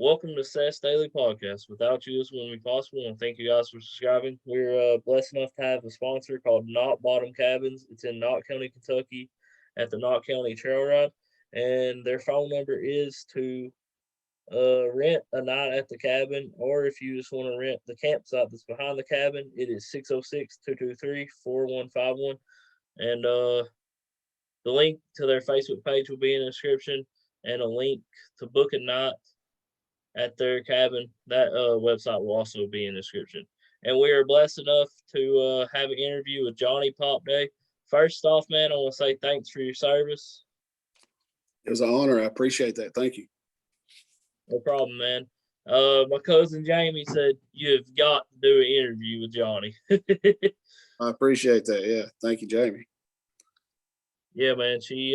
Welcome to Seth's Daily Podcast. Without you, this wouldn't be possible, and thank you guys for subscribing. We're blessed enough to have a sponsor called Knott Bottom Cabins. It's in Knott County, Kentucky, at the Knott County Trail Ride, and their phone number is to rent a night at the cabin, or if you just want to rent the campsite that's behind the cabin, it is 606-223-4151. And the link to their Facebook page will be in the description, and a link to book a night at their cabin. That website will also be in the description. And we are blessed enough to have an interview with Johnny Pop Day. First off, man, I want to say thanks for your service. It was an honor. I appreciate that. Thank you. No problem, man. My cousin Jamie said you've got to do an interview with Johnny. I appreciate that. Yeah. Thank you, Jamie. Yeah, man. She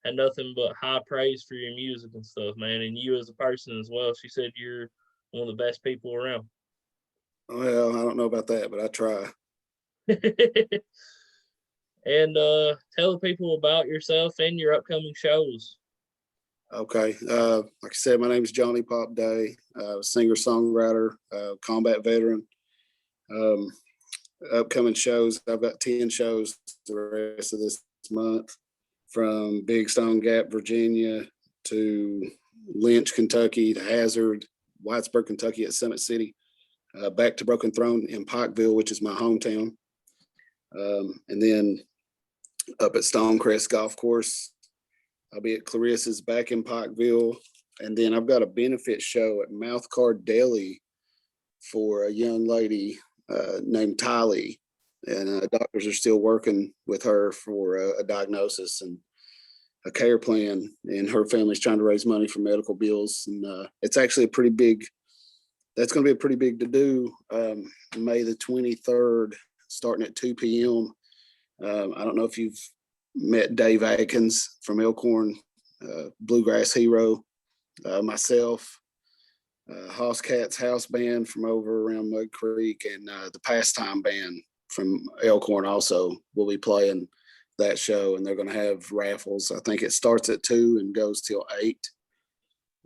had nothing but high praise for your music and stuff, man, and you as a person as well. She said you're one of the best people around. Well, I don't know about that, but I try. And tell the people about yourself and your upcoming shows. Okay. Like I said, my name is Johnny Pop Day, singer-songwriter, combat veteran. Upcoming shows, I've got 10 shows the rest of this month, from Big Stone Gap, Virginia, to Lynch, Kentucky, to Hazard, Whitesburg, Kentucky at Summit City, back to Broken Throne in Pikeville, which is my hometown. And then up at Stonecrest Golf Course, I'll be at Clarissa's back in Pikeville. And then I've got a benefit show at Mouthcard Deli for a young lady named Tylee. And doctors are still working with her for a diagnosis and a care plan. And her family's trying to raise money for medical bills. And it's actually that's going to be a pretty big to do. May the 23rd, starting at 2 p.m. I don't know if you've met Dave Atkins from Elkhorn, Bluegrass Hero, myself, Hoss Cat's House Band from over around Mud Creek, and the Pastime Band from Elkhorn also will be playing that show, and they're going to have raffles. I think it starts at 2 and goes till 8.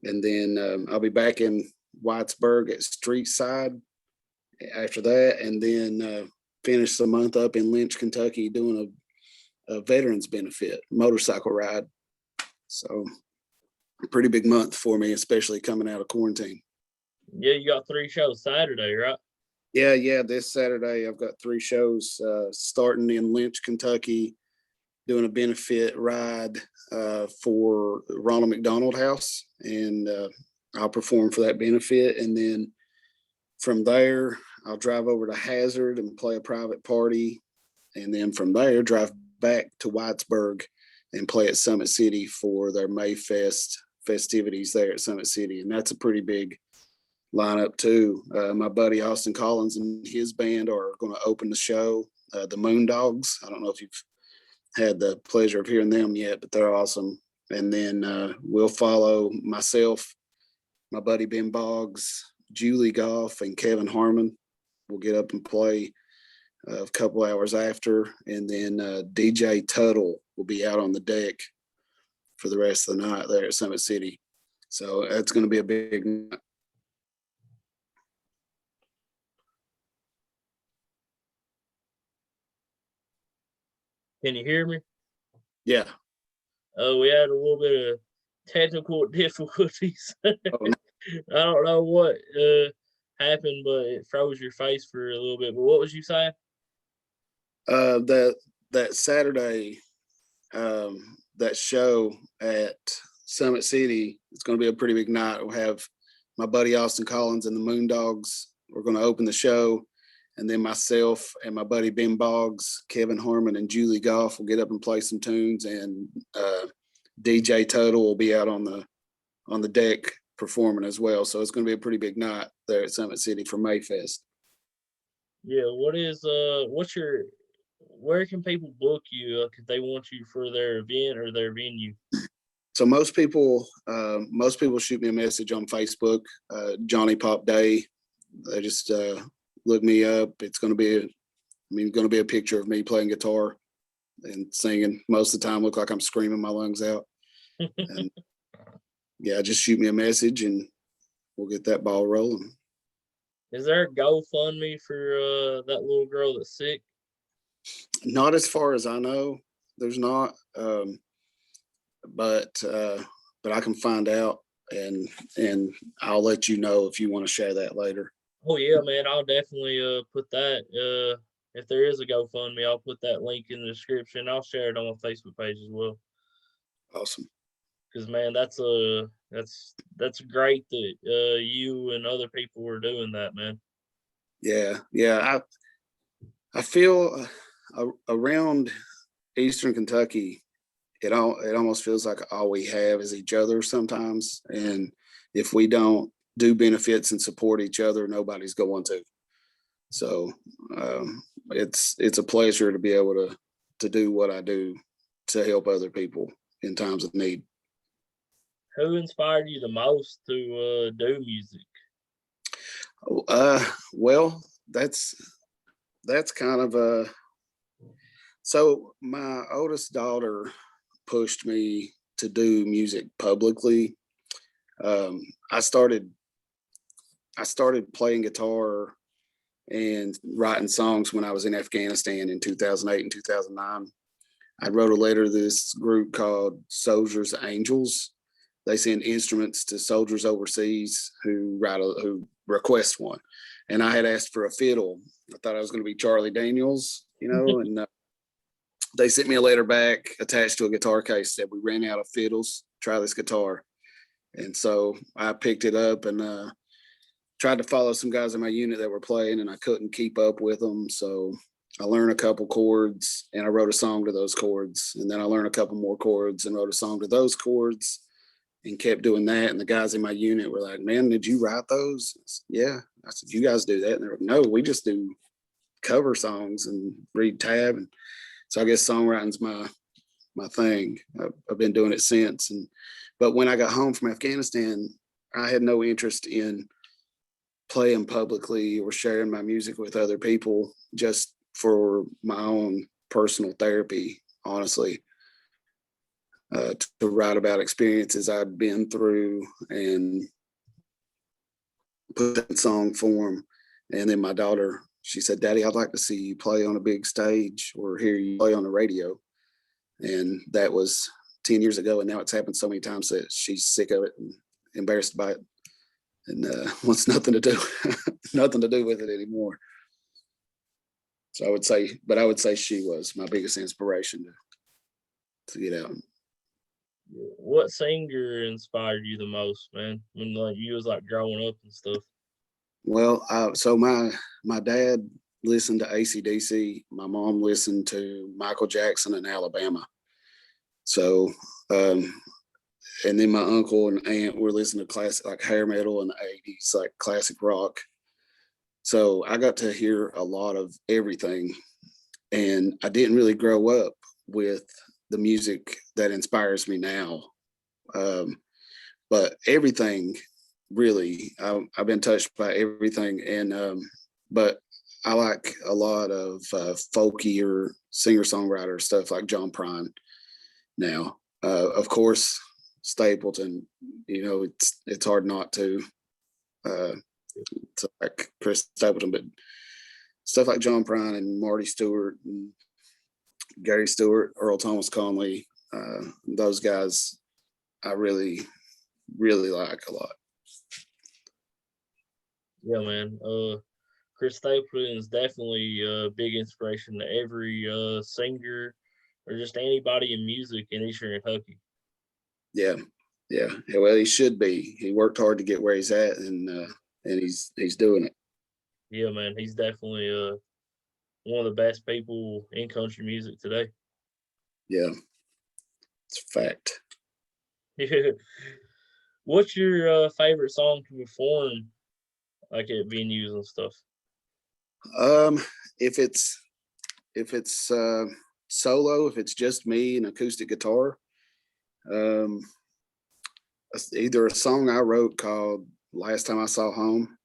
And then I'll be back in Whitesburg at Street Side after that, and then finish the month up in Lynch, Kentucky, doing a veterans benefit motorcycle ride. So a pretty big month for me, especially coming out of quarantine. Yeah, you got 3 shows Saturday, right? Yeah. This Saturday, I've got 3 shows starting in Lynch, Kentucky, doing a benefit ride for Ronald McDonald House, and I'll perform for that benefit. And then from there, I'll drive over to Hazard and play a private party. And then from there, drive back to Whitesburg and play at Summit City for their Mayfest festivities there at Summit City. And that's a pretty big lineup too. My buddy Austin Collins and his band are going to open the show, the Moondogs. I don't know if you've had the pleasure of hearing them yet, but they're awesome. And then we'll follow myself, my buddy Ben Boggs, Julie Goff, and Kevin Harmon. We'll get up and play a couple hours after, and then DJ Tuttle will be out on the deck for the rest of the night there at Summit City. So that's going to be a big night. Can you hear me? Yeah. We had a little bit of technical difficulties. I don't know what happened, but it froze your face for a little bit. But what was you saying? That Saturday, that show at Summit City, it's going to be a pretty big night. We'll have my buddy Austin Collins and the Moondogs. We're going to open the show, and then myself and my buddy Ben Boggs, Kevin Harmon, and Julie Goff will get up and play some tunes, and DJ Tuttle will be out on the deck performing as well. So it's going to be a pretty big night there at Summit City for Mayfest. Yeah, where can people book you if they want you for their event or their venue? So most people shoot me a message on Facebook, Johnny Pop Day. They just look me up. It's going to be a picture of me playing guitar and singing. Most of the time, look like I'm screaming my lungs out. And yeah, just shoot me a message, and we'll get that ball rolling. Is there a GoFundMe for that little girl that's sick? Not as far as I know, there's not. But I can find out, and I'll let you know if you want to share that later. Oh yeah, man, I'll definitely put that. If there is a GoFundMe, I'll put that link in the description. I'll share it on my Facebook page as well. Awesome. Because man, that's great that you and other people were doing that, man. Yeah, yeah. I feel around Eastern Kentucky, it almost feels like all we have is each other sometimes, and if we don't do benefits and support each other, nobody's going to. So it's a pleasure to be able to do what I do to help other people in times of need. Who inspired you the most to do music? Well, that's kind of a. So my oldest daughter pushed me to do music publicly. Um, I started playing guitar and writing songs when I was in Afghanistan in 2008 and 2009. I wrote a letter to this group called Soldiers Angels. They send instruments to soldiers overseas who request one. And I had asked for a fiddle. I thought I was going to be Charlie Daniels, and they sent me a letter back attached to a guitar case that we ran out of fiddles, try this guitar. And so I picked it up and tried to follow some guys in my unit that were playing, and I couldn't keep up with them. So I learned a couple chords and I wrote a song to those chords. And then I learned a couple more chords and wrote a song to those chords and kept doing that. And the guys in my unit were like, "Man, did you write those?" I said, "Yeah." I said, "You guys do that?" And they're like, "No, we just do cover songs and read tab." And so I guess songwriting's my thing. I've been doing it since. But when I got home from Afghanistan, I had no interest in playing publicly or sharing my music with other people, just for my own personal therapy, honestly. To write about experiences I'd been through and put that in song form. And then my daughter, she said, "Daddy, I'd like to see you play on a big stage or hear you play on the radio." And that was 10 years ago. And now it's happened so many times that she's sick of it and embarrassed by it and wants nothing to do, nothing to do with it anymore. So I would say she was my biggest inspiration to get out. What singer inspired you the most, man? When you was growing up and stuff. Well, so my dad listened to AC/DC. My mom listened to Michael Jackson and Alabama. So, and then my uncle and aunt were listening to classic, like hair metal in the 80s, like classic rock. So I got to hear a lot of everything. And I didn't really grow up with the music that inspires me now. But everything, really, I've been touched by everything. And, but I like a lot of folkier singer-songwriter stuff like John Prine now. Of course, Stapleton, it's hard not to like Chris Stapleton, but stuff like John Prine and Marty Stewart and Gary Stewart, Earl Thomas Conley, those guys I really, really like a lot. Yeah, man. Chris Stapleton is definitely a big inspiration to every singer or just anybody in music in Eastern Kentucky. Yeah. Well, he should be. He worked hard to get where he's at, and he's doing it. Yeah, man. He's definitely one of the best people in country music today. Yeah, it's a fact. What's your favorite song to perform, like at venues and stuff? If it's solo, if it's just me and acoustic guitar, either a song I wrote called "Last Time I Saw Home"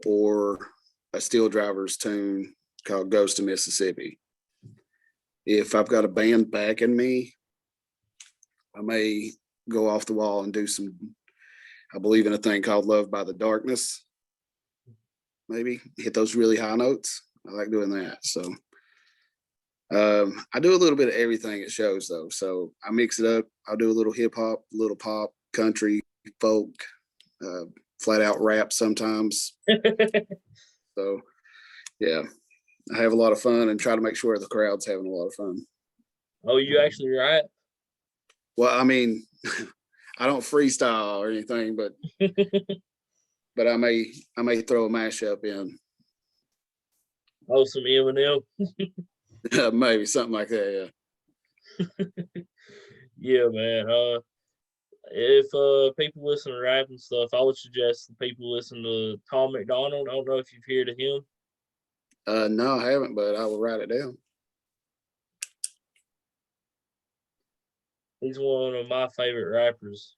or a Steel Drivers tune called "Ghost of Mississippi." If I've got a band backing me, I may go off the wall and do some. I believe in a thing called Love by the Darkness. Maybe hit those really high notes. I like doing that. So I do a little bit of everything at shows though. So I mix it up. I'll do a little hip hop, a little pop, country, folk, flat out rap sometimes. So yeah, I have a lot of fun and try to make sure the crowd's having a lot of fun. Oh, you actually right? Well, I mean, I don't freestyle or anything, but I may throw a mashup in. Oh, some Eminem. Maybe something like that. Yeah. Yeah, man. If people listen to rap and stuff, I would suggest the people listen to Tom McDonald. I don't know if you've heard of him. No, I haven't, but I will write it down. He's one of my favorite rappers.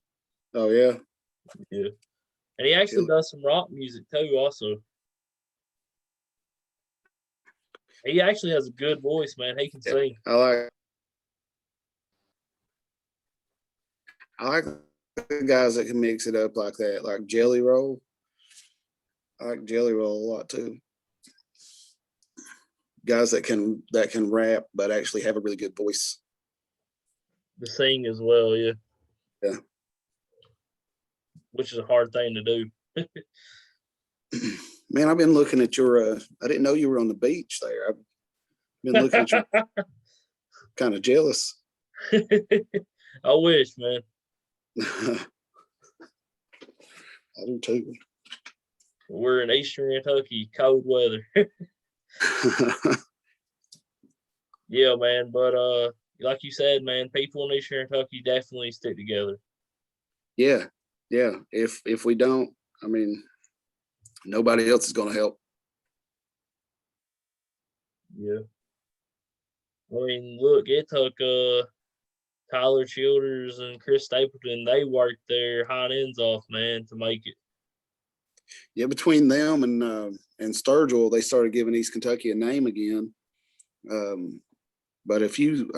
Oh yeah. Yeah, and he actually does some rock music too. Also, he actually has a good voice, man. He can sing. I like the guys that can mix it up like that, like Jelly Roll. I like Jelly Roll a lot too. Guys that can rap but actually have a really good voice. To sing as well, yeah. Yeah. Which is a hard thing to do. Man, I've been looking at your I didn't know you were on the beach there. I've been looking at your kind of jealous. I wish, man. I do too. We're in Eastern Kentucky, cold weather. Yeah, man. But like you said, man, people in Eastern Kentucky definitely stick together. Yeah. If we don't, I mean, nobody else is going to help. Yeah. I mean, look, it took Tyler Childers and Chris Stapleton. They worked their hind ends off, man, to make it. Yeah, between them and Sturgill, they started giving East Kentucky a name again. But if you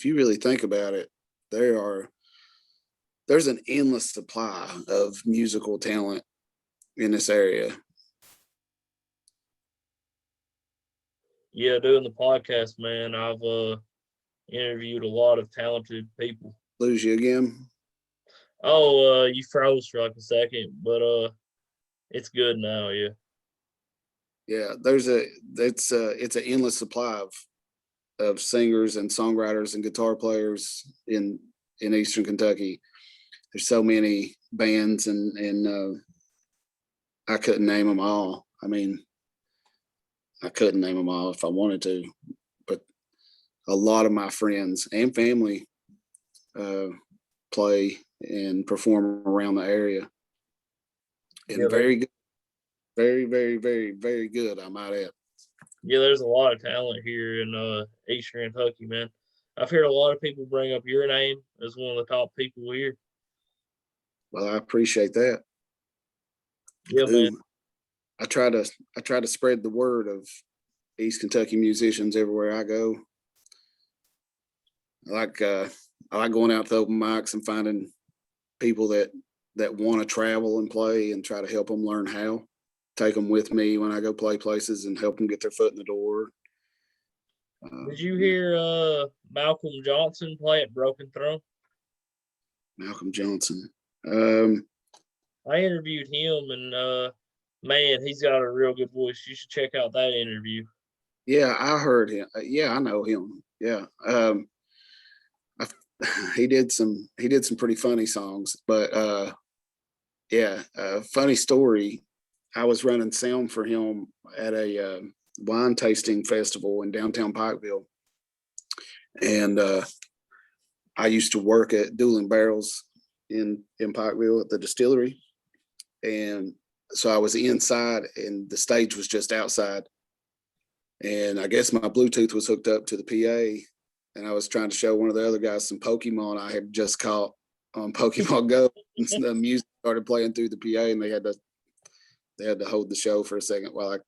really think about it, there's an endless supply of musical talent in this area. Yeah, doing the podcast, man, I've interviewed a lot of talented people. Lose you again? Oh, you froze for like a second, but it's good now, yeah. Yeah, it's an endless supply of singers and songwriters and guitar players in Eastern Kentucky. There's so many bands and I couldn't name them all. I mean, I couldn't name them all if I wanted to, but a lot of my friends and family play and perform around the area. And yeah, very good, very, very, very, very good, I might add. Yeah, there's a lot of talent here in Eastern Kentucky, man. I've heard a lot of people bring up your name as one of the top people here. Well, I appreciate that. Yeah, man. I try to spread the word of East Kentucky musicians everywhere I go. I like going out to open mics and finding people that want to travel and play and try to help them learn how. Take them with me when I go play places and help them get their foot in the door. Did you hear Malcolm Johnson play at Broken Throne? Malcolm Johnson. I interviewed him, and man, he's got a real good voice. You should check out that interview. Yeah, I heard him. Yeah, I know him. Yeah, he did some pretty funny songs. But yeah, funny story. I was running sound for him at a wine tasting festival in downtown Pikeville, and I used to work at Dueling Barrels in Pikeville at the distillery, and so I was inside, and the stage was just outside. And I guess my Bluetooth was hooked up to the PA, and I was trying to show one of the other guys some Pokemon I had just caught on Pokemon Go. And the music started playing through the PA, and they had to hold the show for a second while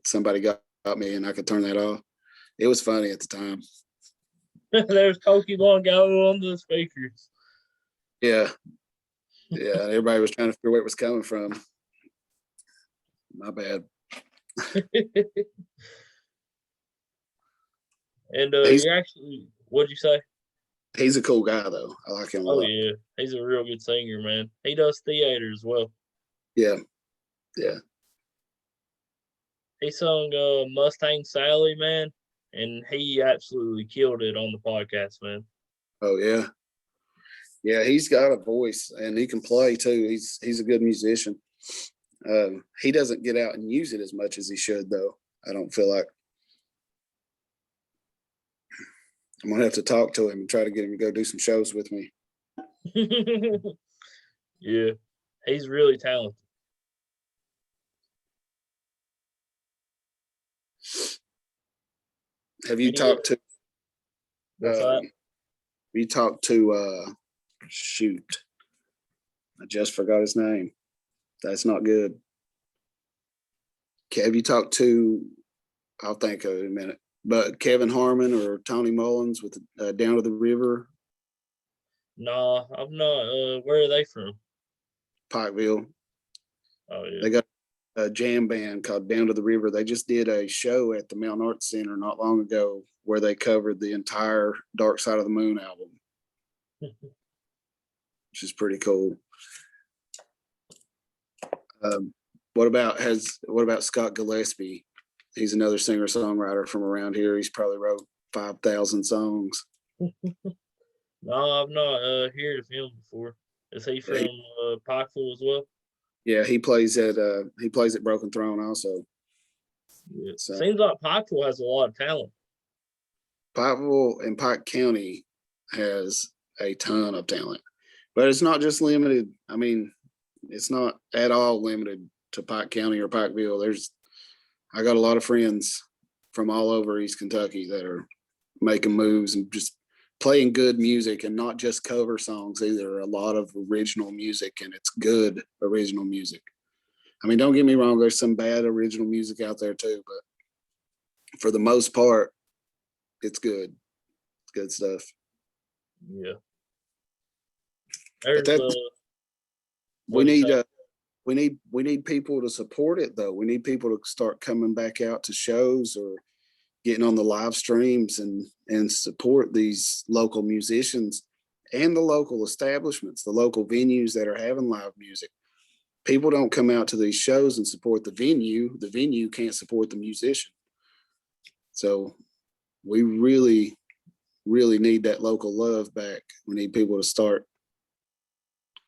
somebody got me, and I could turn that off. It was funny at the time. There's Pokemon Go on the speakers. Yeah. Yeah, everybody was trying to figure where it was coming from. My bad. And He's you actually, what'd you say? he's a cool guy though. I like him a Oh lot. yeah, he's a real good singer, man. He does theater as well. Yeah, yeah. He sung Mustang Sally, man, and he absolutely killed it on the podcast, man. Oh yeah. Yeah, he's got a voice and he can play too. He's a good musician. He doesn't get out and use it as much as he should though. I don't feel like I'm gonna have to talk to him and try to get him to go do some shows with me. Yeah, he's really talented. Have you He, talked to what's that? you talked to shoot. I just forgot his name. That's not good. Have you talked to I'll think of it in a minute. But Kevin Harmon or Tony Mullins with Down to the River, Nah, I'm not. Where are they from? Pikeville. Oh yeah. They got a jam band called Down to the River. They just did a show at the Mountain Arts Center not long ago where they covered the entire Dark Side of the Moon album, which is pretty cool. What about Scott Gillespie? He's another singer songwriter from around here. He's probably wrote 5,000 songs. No, I've not heard of him before. Is he from Pikeville as well? Yeah, he plays at Broken Throne also. Yeah. So Seems like Pikeville has a lot of talent. Pikeville and Pike County has a ton of talent, but it's not just limited. I mean, it's not at all limited to Pike County or Pikeville. I got a lot of friends from all over East Kentucky that are making moves and just playing good music and not just cover songs either. A lot of original music, and it's good original music. I mean, don't get me wrong, there's some bad original music out there too, but for the most part, it's good. It's good stuff. Yeah. But There's that what we do you need say? we need people to support it though. We need people to start coming back out to shows or getting on the live streams and support these local musicians and the local establishments, the local venues that are having live music. People don't come out to these shows and support the venue can't support the musician. So we really need that local love back. We need people to start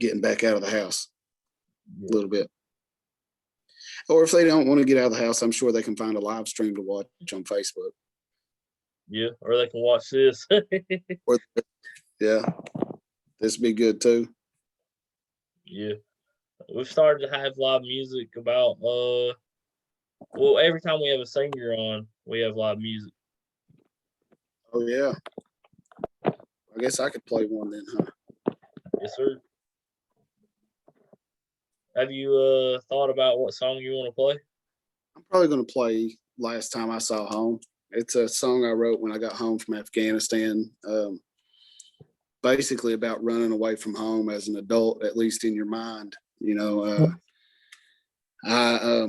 getting back out of the house a little bit. Or if they don't want to get out of the house, I'm sure they can find a live stream to watch on Facebook. Yeah, or they can watch this. Or yeah, this would be good too. Yeah. We've started to have live music about well, every time we have a singer on, we have live music. Oh yeah. I guess I could play one then, huh? Yes, sir. Have you thought about what song you want to play? I'm probably going to play Last Time I Saw Home. It's a song I wrote when I got home from Afghanistan. Basically about running away from home as an adult, at least in your mind. You know, I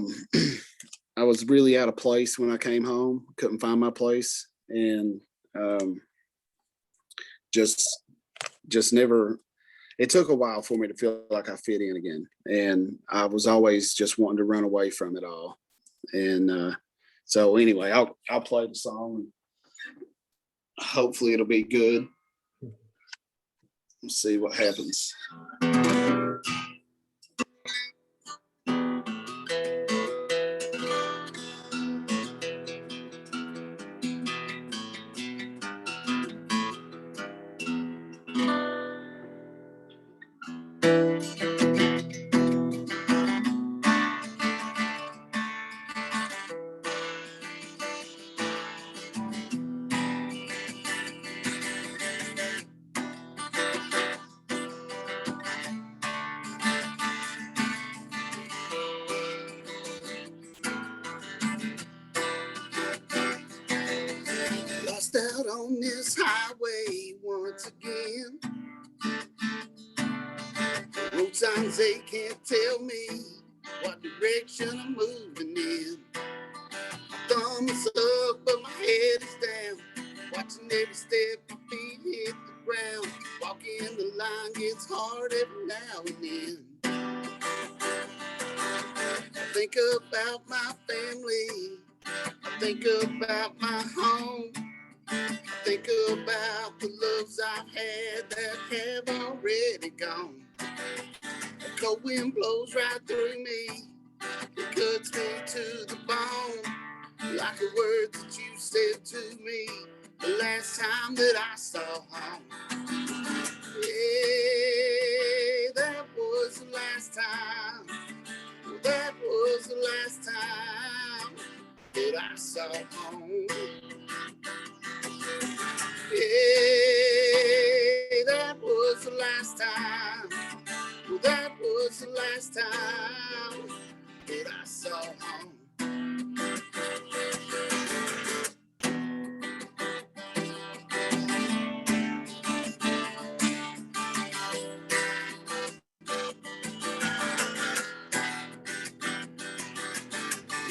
I was really out of place when I came home. Couldn't find my place, and just never. It took a while for me to feel like I fit in again, and I was always just wanting to run away from it all. And so anyway, I'll play the song. Hopefully, it'll be good. We'll see what happens. road signs, they can't tell me what direction I'm moving in. My thumb is up, but my head is down. Watching every step, my feet hit the ground. Walking the line gets hard every now and then. I think about my family. I think about my home. I think about the loves I've had that have already gone. The cold wind blows right through me. It cuts me to the bone. Like the words that you said to me the last time that I saw home. Yeah, that was the last time. That was the last time that I saw home. Yeah, that was the last time. That was the last time that I saw home.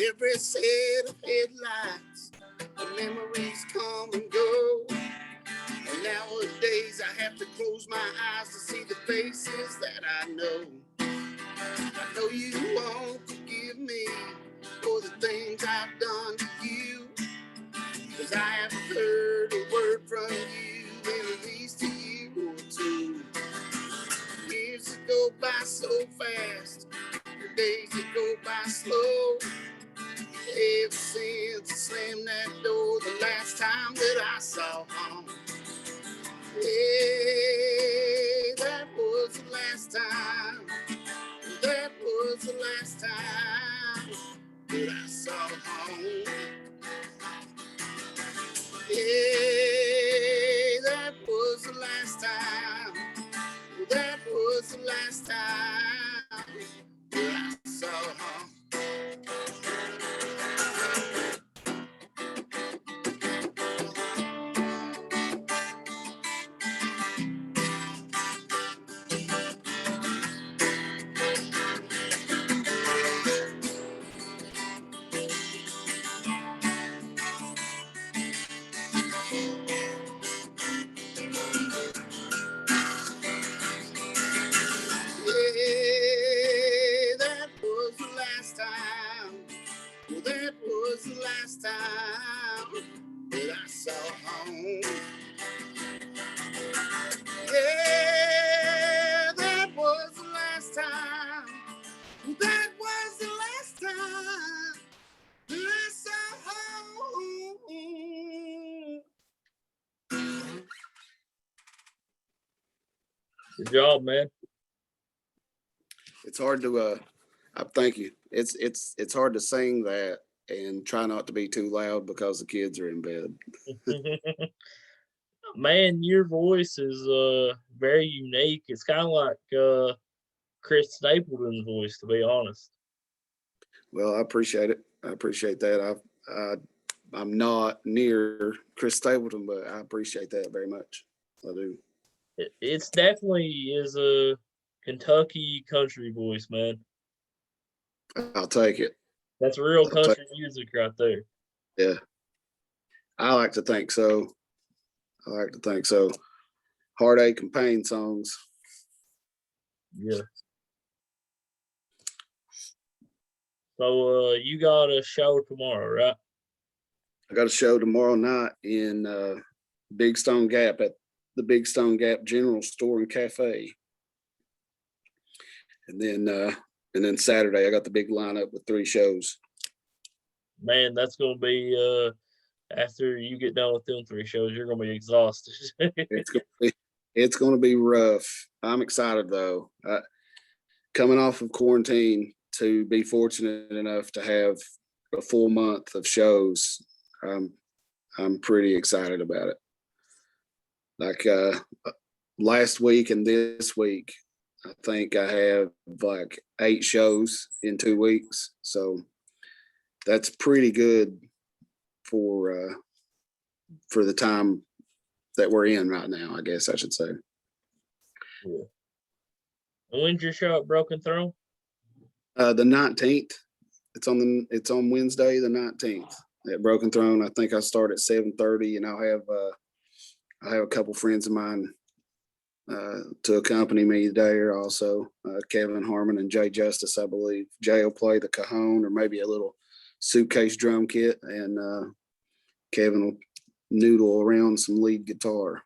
Every set of headlights, the memories come and go. And nowadays I have to close my eyes to see the faces that I know. I know you won't forgive me for the things I've done to you, 'cause I haven't heard a word from you in at least a year or two. Years that go by so fast, the days that go by slow. Ever since I slammed that door the last time that I saw home. Yeah, that was the last time. That was the last time that I saw home. Yeah, that was the last time. That was the last time that I saw home. Yeah, that was the last time. Well, that was the last time that I saw home. Yeah, that was the last time. That was the last time that I saw home. Good job, man. It's hard to thank you. It's hard to sing that and try not to be too loud because the kids are in bed. Man, your voice is very unique. It's kind of like Chris Stapleton's voice, to be honest. Well, I appreciate it. I appreciate that. I'm not near Chris Stapleton, but I appreciate that very much. I do. It's definitely is a Kentucky country voice, man. I'll take it. That's real I'll take country music right there. Yeah. I like to think so. Heartache and pain songs. Yeah. So you got a show tomorrow, right? I got a show tomorrow night in Big Stone Gap at the Big Stone Gap General Store and Cafe. And then Saturday I got the big lineup with 3 shows. Man, that's gonna be after you get done with them 3 shows, you're gonna be exhausted. It's gonna be rough. I'm excited though. Coming off of quarantine to be fortunate enough to have a full month of shows, I'm pretty excited about it. Like last week and this week, I think I have like 8 shows in 2 weeks. So that's pretty good for the time that we're in right now, I guess I should say. Yeah. And when's your show at Broken Throne? The 19th. It's on Wednesday, the 19th at Broken Throne. I think I start at 7:30, and I have a couple friends of mine to accompany me there. Also, Kevin Harmon and Jay Justice, I believe. Jay will play the cajon or maybe a little suitcase drum kit, and Kevin will noodle around some lead guitar.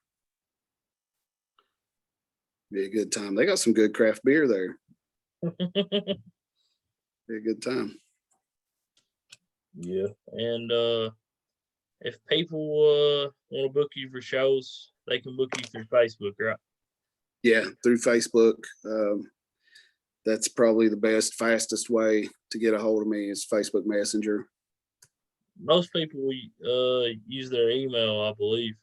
Be a good time. They got some good craft beer there. Be a good time. Yeah, and if people want to book you for shows, they can book you through Facebook, right? Yeah, through Facebook. That's probably the best, fastest way to get a hold of me is Facebook Messenger. Most people use their email, I believe.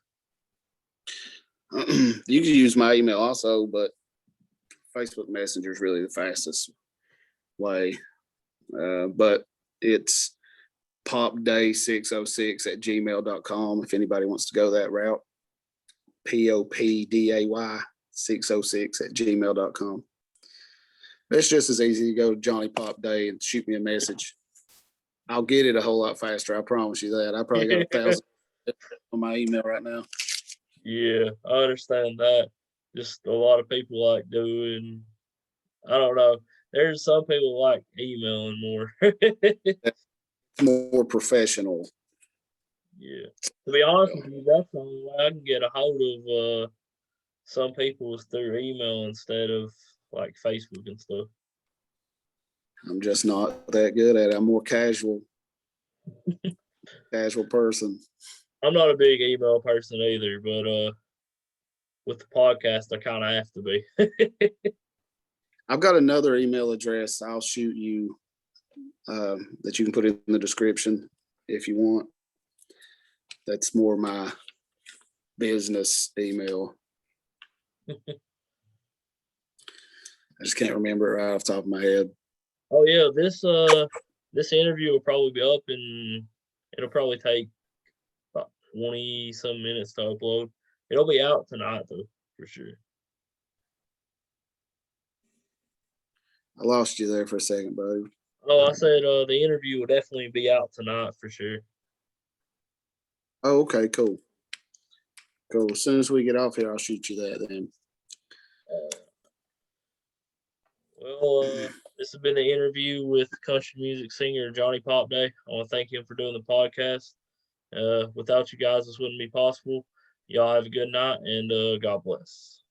You can use my email also, but Facebook Messenger is really the fastest way. But it's popday606@gmail.com if anybody wants to go that route. POPDAY 606@gmail.com. It's just as easy to go to Johnny Pop Day and shoot me a message. I'll get it a whole lot faster. I promise you that. I probably got 1,000 on my email right now. Yeah, I understand that. Just a lot of people like doing, I don't know. There's some people like emailing more. More professional. Yeah. To be honest with you, that's the only way I can get a hold of some people is through email instead of like Facebook and stuff. I'm just not that good at it. I'm more casual person. I'm not a big email person either, but with the podcast, I kind of have to be. I've got another email address I'll shoot you that you can put in the description if you want. That's more my business email. I just can't remember it right off the top of my head. Oh yeah, this interview will probably be up and it'll probably take about 20 some minutes to upload. It'll be out tonight though, for sure. I lost you there for a second, bro. Oh, I said the interview will definitely be out tonight for sure. Oh, okay, cool. Cool. As soon as we get off here, I'll shoot you that then. Well, this has been the interview with country music singer Johnny Pop Day. I want to thank him for doing the podcast. Without you guys, this wouldn't be possible. Y'all have a good night and God bless.